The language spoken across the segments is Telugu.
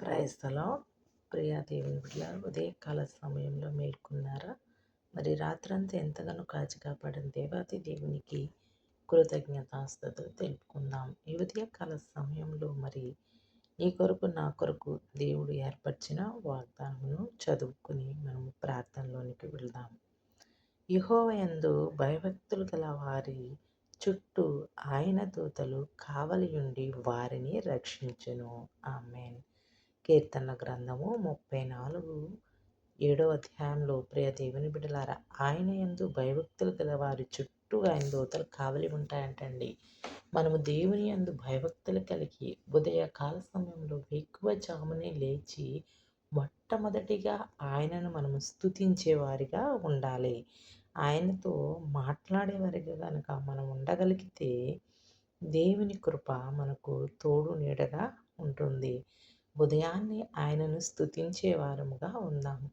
Praise the lord. ప్రియా దేవుని బిడ్డలారా, ఉదయకాల సమయంలో మేల్కొన్నారా? మరి రాత్రంతా ఎంతగానో కాచి కాపాడిన దేవాది దేవునికి కృతజ్ఞతాస్తుతులు తెలుపుకుందాం. ఈ ఉదయకాల సమయంలో మరి నీ కొరకు నా కొరకు దేవుడు ఏర్పరిచిన వాగ్దానమును చదువుకుని మనము ప్రార్థనలోనికి వెళ్దాం. యెహోవాయందు భయభక్తులు గల వారి చుట్టూ ఆయన దూతలు కావలియుండి వారిని రక్షించును. ఆమేన్. కీర్తనల గ్రంథము 34 అధ్యాయంలో ప్రియ దేవుని బిడ్డలారా, ఆయన యందు భయభక్తులు గల వారి చుట్టూ ఆయన దూతలు కావలి ఉంటాయంటండి. మనము దేవుని యందు భయభక్తులు కలిగి ఉదయకాల సమయంలో వేకువజామునే లేచి మొట్టమొదటిగా ఆయనను మనము స్తుతించే వారిగా ఉండాలి. ఆయనతో మాట్లాడేవారిగా కనుక మనం ఉండగలిగితే దేవుని కృప మనకు తోడు నీడగా ఉంటుంది. ఉదయాన్నే ఆయనను స్తుతించే వారముగా ఉందాము.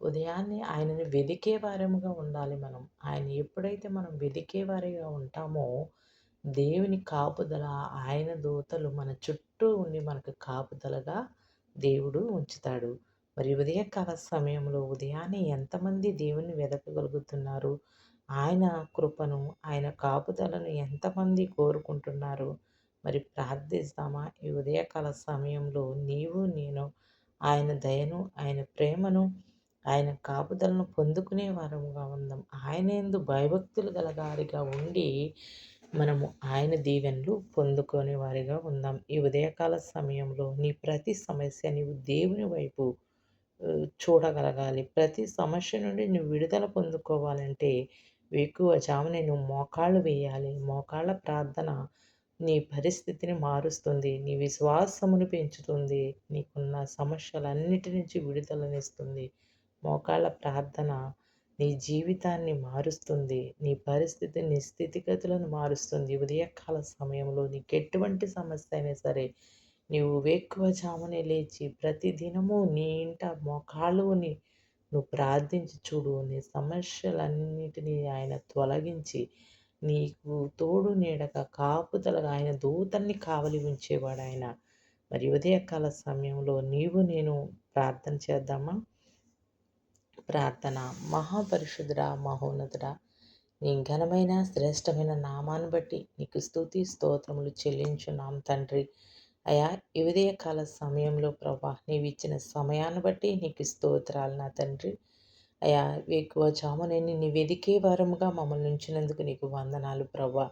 ఉదయాన్నే ఆయనను వెదికే వారముగా ఉండాలి మనం. ఆయన ఎప్పుడైతే మనం వెదికే వారిగా ఉంటామో దేవుని కాపుదల, ఆయన దూతలు మన చుట్టూ ఉండి మనకు కాపుదలగా దేవుడు ఉంచుతాడు. మరి ఉదయకాల సమయంలో ఉదయాన్నే ఎంతమంది దేవుని వెదకగలుగుతున్నారు? ఆయన కృపను, ఆయన కాపుదలను ఎంతమంది కోరుకుంటున్నారు? మరి ప్రార్థిస్తామా? ఈ ఉదయకాల సమయంలో నీవు నేను ఆయన దయను, ఆయన ప్రేమను, ఆయన కాపుదలను పొందుకునే వారముగా ఉందాం. ఆయన యందు భయభక్తులు గలవారిగా ఉండి మనము ఆయన దీవెనలు పొందుకునే వారిగా ఉందాం. ఈ ఉదయకాల సమయంలో నీ ప్రతి సమస్య నీవు దేవుని వైపు చూడగలగాలి. ప్రతి సమస్య నుండి నువ్వు విడుదల పొందుకోవాలంటే వేకువజామునే నువ్వు మోకాళ్ళు వేయాలి. మోకాళ్ళ ప్రార్థన నీ పరిస్థితిని మారుస్తుంది. నీ విశ్వాసమును పెంచుతుంది. నీకున్న సమస్యలన్నిటి నుంచి విడుదలనిస్తుంది. మోకాళ్ళ ప్రార్థన నీ జీవితాన్ని మారుస్తుంది. నీ పరిస్థితిని, నీ స్థితిగతులను మారుస్తుంది. ఉదయకాల సమయంలో నీకు ఎటువంటి సమస్య అయినా సరే నీవు వేకువజామునే లేచి ప్రతిదినము నీ ఇంట మోకాళ్ళుని నువ్వు ప్రార్థించి చూడు. నీ సమస్యలన్నిటినీ ఆయన తొలగించి నీకు తోడు నీడగా కాపుదలగా ఆయన దూతల్ని కావలి ఉంచేవాడు ఆయన. మరి ఉదయకాల సమయంలో నీవు నేను ప్రార్థన చేద్దామా? ప్రార్థన. మహాపరిశుద్ధుడా, మహోన్నతుడా, నీ ఘనమైన శ్రేష్టమైన నామాన్ని బట్టి నీకు స్తుతి స్తోత్రములు చెల్లించున్నాం తండ్రి. అయా, ఈ ఉదయకాల సమయంలో ప్రభా నీవిచ్చిన సమయాన్ని బట్టి నీకు స్తోత్రాలు నా తండ్రి. అయా, వేకువజామునే నిన్ను వెదికే వారముగా మమ్మల్ని ఉంచినందుకు నీకు వందనాలు ప్రభా.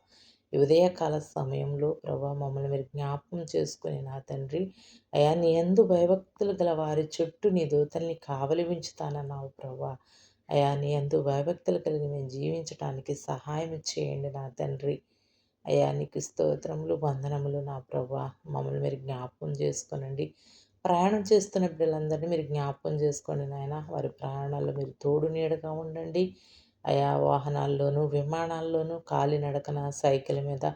ఈ ఉదయకాల సమయంలో ప్రభా మమ్మల్ని మీరు జ్ఞాపకం చేసుకుని నా తండ్రి. అయా, నీ యందు భయభక్తులు గల వారి చుట్టూ నీ దూతల్ని కావలి ఉంచుతానన్నావు ప్రభా. అయా, నీ యందు భయభక్తులు కలిగి మేము జీవించటానికి సహాయం చేయండి నా తండ్రి. అయా, నీకు స్తోత్రములు, వందనములు నా ప్రభా. మమ్మల్ని మీరు జ్ఞాపకం చేసుకోనండి. ప్రయాణం చేస్తున్న బిడ్డలందరినీ మీరు జ్ఞాపకం చేసుకోండి నాయన. వారి ప్రయాణాల్లో మీరు తోడు నీడగా ఉండండి. అయా, వాహనాల్లోనూ, విమానాల్లోనూ, కాలినడకన, సైకిల్ మీద,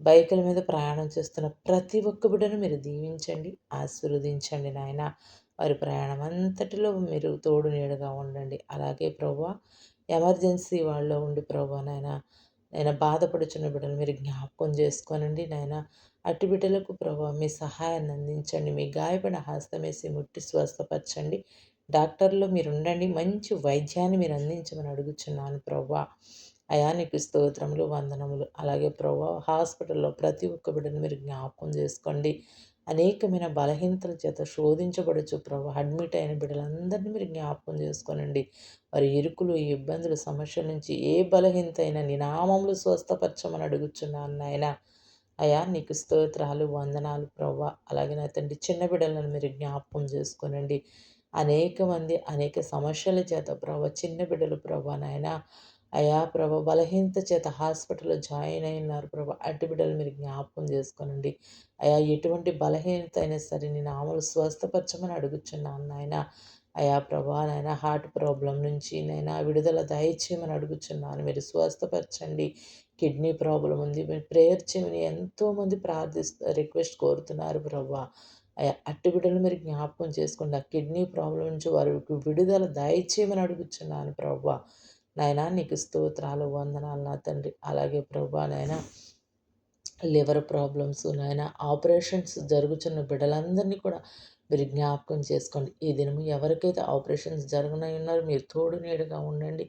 బైకుల మీద ప్రయాణం చేస్తున్న ప్రతి ఒక్క బిడ్డను మీరు దీవించండి, ఆశీర్వదించండి నాయన. వారి ప్రయాణం అంతటిలో మీరు తోడు నీడగా ఉండండి. అలాగే ప్రభువా, ఎమర్జెన్సీ వాళ్ళలో ఉండి ప్రభువా నాయన బాధపడుచున్న బిడ్డలు మీరు జ్ఞాపకం చేసుకోనండి నాయన. అట్టి బిడ్డలకు ప్రభువా మీ సహాయాన్ని అందించండి. మీ గాయపడిన హస్తమేసి ముట్టి స్వస్థపరచండి. డాక్టర్లో మీరు ఉండండి. మంచి వైద్యాన్ని మీరు అందించమని అడుగుచున్నాను ప్రభువా. అయా, నీకు స్తోత్రములు, వందనములు. అలాగే ప్రభువా, హాస్పిటల్లో ప్రతి ఒక్క బిడ్డను మీరు జ్ఞాపకం చేసుకోండి. అనేకమైన బలహీనతల చేత శోధించబడచ్చు ప్రభు. అడ్మిట్ అయిన బిడ్డలందరినీ మీరు జ్ఞాపకం చేసుకోనండి. వారి ఇరుకులు, ఇబ్బందులు, సమస్యల నుంచి ఏ బలహీనత అయినా నీ నామములో స్వస్థపరచమని అడుగుచున్నాను నాయన. అయా, నీకు స్తోత్రాలు, వందనాలు ప్రభువా. అలాగే నా తండ్రి, చిన్న బిడ్డలను మీరు జ్ఞాపకం చేసుకోనండి. అనేక మంది అనేక సమస్యల చేత ప్రభు, చిన్న బిడ్డలు ప్రభు నాయన. అయా ప్రభు, బలహీనత చేత హాస్పిటల్లో జాయిన్ అయి ఉన్నారు ప్రభు. అట్టి బిడ్డలు మీరు జ్ఞాపకం చేసుకోనండి. అయా, ఎటువంటి బలహీనత అయినా సరే నీ నామములో స్వస్థపరచమని అడుగుచున్నాను నాయన. అయా ప్రభా నాయన, హార్ట్ ప్రాబ్లం నుంచి నైనా విడుదల దయచేయమని అడుగుచున్నాను. మీరు స్వస్థపరచండి. కిడ్నీ ప్రాబ్లం ఉంది, మీరు ప్రేయర్ చేయమని ఎంతోమంది రిక్వెస్ట్ కోరుతున్నారు ప్రభా. అయా, అట్టి బిడ్డలు మీరు జ్ఞాపకం చేసుకోండి. ఆ కిడ్నీ ప్రాబ్లం నుంచి వారికి విడుదల దయచేయమని అడుగుచున్నాను ప్రభా. నాయనా, నీకు స్తోత్రాలు, వందనాలు నా తండ్రి. అలాగే ప్రభా నాయన, లివర్ ప్రాబ్లమ్స్ నాయన ఆపరేషన్స్ జరుగుతున్న బిడ్డలందరినీ కూడా మీరు జ్ఞాపకం చేసుకోండి. ఈ దినము ఎవరికైతే ఆపరేషన్స్ జరగనై ఉన్నారో మీరు తోడు నీడగా ఉండండి.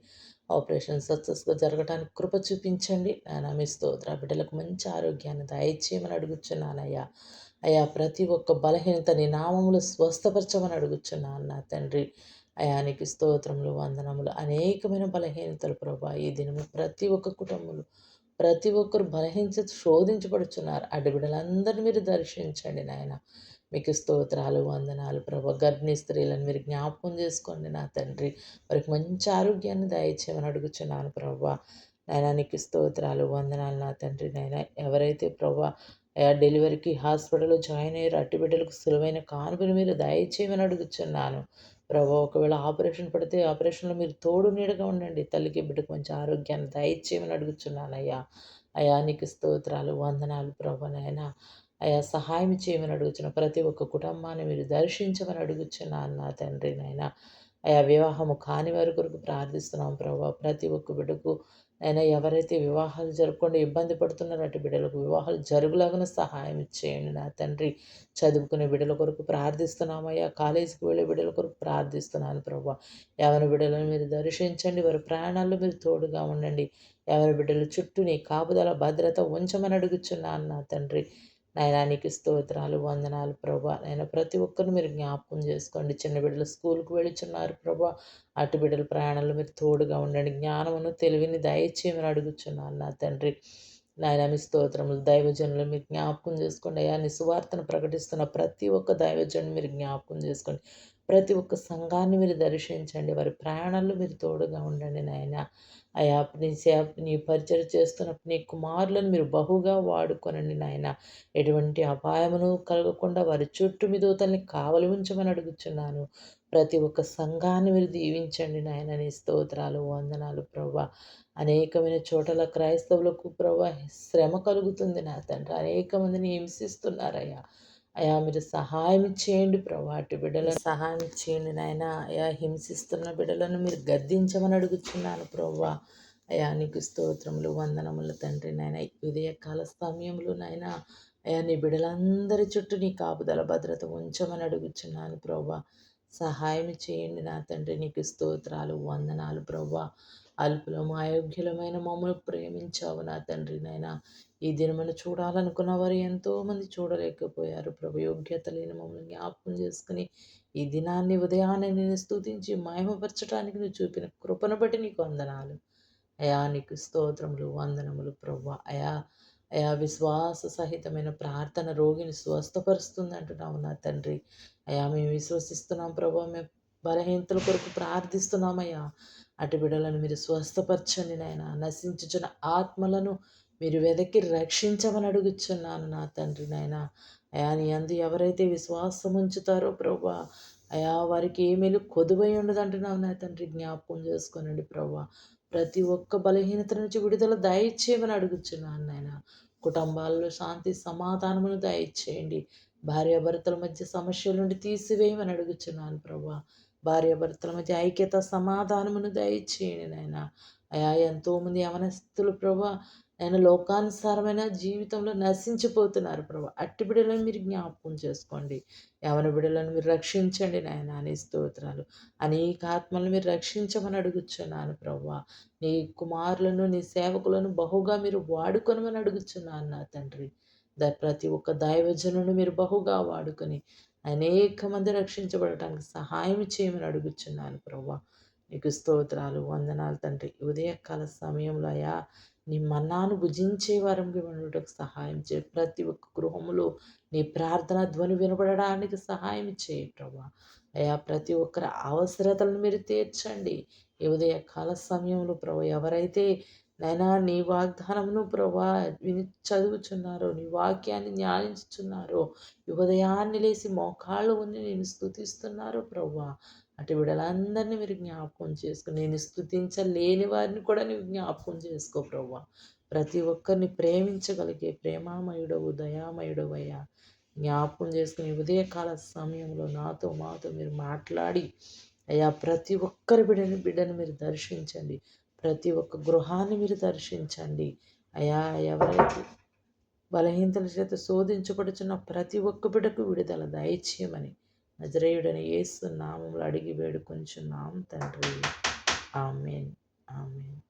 ఆపరేషన్ సక్సెస్గా జరగడానికి కృప చూపించండి. నాయన మీ స్తోత్ర బిడ్డలకు మంచి ఆరోగ్యాన్ని దయచేయమని అడుగుచున్నానయ్యా. అయ్యా ప్రతి ఒక్క బలహీనత నీ నామములు స్వస్థపరచమని అడుగుచున్నాను నా తండ్రి. అయా నీకు స్తోత్రములు వందనములు. అనేకమైన బలహీనతలు ప్రభా ఈ దినము ప్రతి ఒక్క కుటుంబంలో ప్రతి ఒక్కరు బలహీనత శోధించబడుచున్నారు. అడ్డు బిడ్డలందరినీ మీరు దర్శించండి నాయన. మీకు స్తోత్రాలు వందనాలు ప్రభా. గర్భిణీ స్త్రీలను మీరు జ్ఞాపకం చేసుకోండి నా తండ్రి. వారికి మంచి ఆరోగ్యాన్ని దయచేయమని అడుగుచున్నాను ప్రభా. నాయన నీకు స్తోత్రాలు వందనాలు నా తండ్రి. నాయన ఎవరైతే ప్రభా డెలివరీకి హాస్పిటల్లో జాయిన్ అయ్యారు అట్టి బిడ్డలకు సులువైన కానుకను మీరు దయచేయమని అడుగుచున్నాను ప్రభా. ఒకవేళ ఆపరేషన్ పడితే ఆపరేషన్లో మీరు తోడు నీడగా ఉండండి. తల్లికి బిడ్డకు మంచి ఆరోగ్యాన్ని దయచేయమని అడుగుచున్నానయ్యా. అయా నీకు స్తోత్రాలు వందనాలు ప్రభా. నాయన అయా సహాయం చేయమని అడుగుచున్న ప్రతి ఒక్క కుటుంబాన్ని మీరు దర్శించమని అడుగుచున్నాను నా తండ్రి. నాయన అయా వివాహము కాని వారి కొరకు ప్రార్థిస్తున్నాం ప్రభా. ప్రతి ఒక్క బిడ్డకు అయినా ఎవరైతే వివాహాలు జరగకుండా ఇబ్బంది పడుతున్నారో అటు బిడ్డలకు వివాహాలు జరుగులాగానే సహాయం చేయండి నా తండ్రి. చదువుకునే బిడ్డల కొరకు ప్రార్థిస్తున్నామయ్యా. కాలేజీకి వెళ్ళే బిడ్డల కొరకు ప్రార్థిస్తున్నాను ప్రభా. ఎవరి బిడ్డలను మీరు దర్శించండి. వారి ప్రయాణాల్లో మీరు తోడుగా ఉండండి. ఎవరి బిడ్డల చుట్టూ నీ కాపుదల భద్రత ఉంచమని అడుగుచున్నాను నా తండ్రి. నాయనా నీకు స్తోత్రాలు వందనాలు ప్రభా. నాయన ప్రతి ఒక్కరిని మీరు జ్ఞాపకం చేసుకోండి. చిన్న బిడ్డలు స్కూల్కి వెళుచున్నారు ప్రభా. అటు బిడ్డల ప్రయాణంలో మీరు తోడుగా ఉండండి. జ్ఞానమును తెలివిని దయచేయమని అడుగుచున్నాను నా తండ్రి. నాయన మీ స్తోత్రములు దైవజనులు మీరు జ్ఞాపకం చేసుకోండి. అయ్యా నీ సువార్తను ప్రకటిస్తున్న ప్రతి ఒక్క దైవజనుని మీరు జ్ఞాపకం చేసుకోండి. ప్రతి ఒక్క సంఘాన్ని మీరు దర్శించండి. వారి ప్రయాణాల్లో మీరు తోడుగా ఉండండి నాయన. అయా నీ పరిచయం చేస్తున్నప్పుడు నీ కుమారులను మీరు బహుగా వాడుకొనండి నాయన. ఎటువంటి అపాయమును కలగకుండా వారి చుట్టూ మీ దూతల్ని కావలి ఉంచమని అడుగుచున్నాను. ప్రతి ఒక్క సంఘాన్ని మీరు దీవించండి నాయన. నీ స్తోత్రాలు వందనాలు ప్రభా. అనేకమైన చోట్ల క్రైస్తవులకు ప్రభా శ్రమ కలుగుతుంది నా తండ్రి. అనేక మందిని హింసిస్తున్నారయ్యా. అయా మీరు సహాయం చేయండి ప్రభా. అటు బిడ్డలను సహాయం చేయండి నాయన. అయా హింసిస్తున్న బిడ్డలను మీరు గద్దించమని అడుగుచున్నాను ప్రభా. అయా నీకు స్తోత్రములు వందనములు తండ్రి. నాయన ఉదయకాల సమయంలో నాయన అయా నీ బిడ్డలందరి చుట్టూ నీ కాపుదల భద్రత ఉంచమని అడుగుచున్నాను ప్రభా. సహాయం చేయండి నా తండ్రి. నీకు స్తోత్రాలు వందనాలు ప్రభా. అల్పులము అయోగ్యులమైన మమ్మల్ని ప్రేమించావు నా తండ్రి. నాయన ఈ దినమును చూడాలనుకున్న వారు ఎంతోమంది చూడలేకపోయారు ప్రభు. యోగ్యత లేని మమ్మల్ని జ్ఞాపకం చేసుకుని ఈ దినాన్ని ఉదయాన్నే నేను స్తుతించి మహిమపరచడానికి నువ్వు చూపిన కృపను బట్టి నీకు వందనాలు అయా. నీకు స్తోత్రములు వందనములు ప్రభు. అయా అయా విశ్వాస సహితమైన ప్రార్థన రోగిని స్వస్థపరుస్తుంది అంటున్నావు నా తండ్రి. అయా మేము విశ్వసిస్తున్నాం ప్రభు. మేము బలహీనతల కొరకు ప్రార్థిస్తున్నామయ్యా. అటు బిడ్డలను మీరు స్వస్థపరచండి నాయన. నశించుచున్న ఆత్మలను మీరు వెదకి రక్షించమని అడుగుచున్నాను నా తండ్రి. నాయన అయా నీ అందు ఎవరైతే విశ్వాసం ఉంచుతారో ప్రభా అయా వారికి ఏమేలు కొదువై ఉండదు అంటున్నావు నా తండ్రి. జ్ఞాపకం చేసుకోనండి ప్రభా. ప్రతి ఒక్క బలహీనత నుంచి విడుదల దయచేయమని అడుగుచున్నాను నాయన. కుటుంబాల్లో శాంతి సమాధానమును దయచేయండి. భార్యాభర్తల మధ్య సమస్యల నుండి తీసివేయమని అడుగుచున్నాను ప్రభా. భార్యాభర్తల మధ్య ఐక్యత సమాధానమును దయచేయండి నాయన. అయా ఎంతోమంది యవనస్తులు ప్రభా ఆయన లోకానుసారమైన జీవితంలో నశించిపోతున్నారు ప్రభా. అట్టి బిడ్డలను మీరు జ్ఞాపకం చేసుకోండి. యవన బిడ్డలను మీరు రక్షించండి నాయన. నీ స్తోత్రాలు. అనేక ఆత్మలను మీరు రక్షించమని అడుగుచున్నాను ప్రభా. నీ కుమారులను నీ సేవకులను బహుగా మీరు వాడుకొనమని అడుగుచున్నాను నా తండ్రి. ప్రతి ఒక్క దైవజనులను మీరు బహుగా వాడుకొని అనేక మంది రక్షించబడటానికి సహాయం చేయమని అడుగుచున్నాను ప్రభా. నీకు స్తోత్రాలు వందనాలు తండ్రి. ఉదయకాల సమయంలో అయా నీ మన్నాను భుజించే వారంగా ఉండటకు సహాయం చేయి. ప్రతి ఒక్క గృహములో నీ ప్రార్థన ధ్వని వినబడడానికి సహాయం చేయి ప్రభా. అయా ప్రతి ఒక్కరి అవసరతలను మీరు తీర్చండి. ఈ ఉదయకాల సమయంలో ప్రభా ఎవరైతే నైనా నీ వాగ్దానమును ప్రభా విని చదువుచున్నారో నీ వాక్యాన్ని ధ్యానించుచున్నారో ఈ ఉదయాన్నే లేసి మోకాళ్ళు ఉండి నేను స్తుతిస్తున్నారో ప్రభా. అటు బిడ్డలందరినీ మీరు జ్ఞాపకం చేసుకుని నేను స్తుతించలేని వారిని కూడా నీవు జ్ఞాపకం చేసుకో ప్రభా. ప్రతి ఒక్కరిని ప్రేమించగలిగే ప్రేమామయుడవు దయామయుడవు అయ్యా. జ్ఞాపకం చేసుకుని ఉదయకాల సమయంలో నాతో మాతో మీరు మాట్లాడి అయ్యా ప్రతి ఒక్కరి బిడ్డను మీరు దర్శించండి. ప్రతి ఒక్క గృహాన్ని మీరు దర్శించండి అయ్యా. ఎవరైతే బలహీనతల చేత శోధించబడుచున్న ప్రతి ఒక్క బిడ్డకు విడుదల దయచేయమని నజరేయుడని యేసు నామములో అడిగి వేడుకొంచున్నాం తండ్రి. ఆమేన్. ఆమేన్.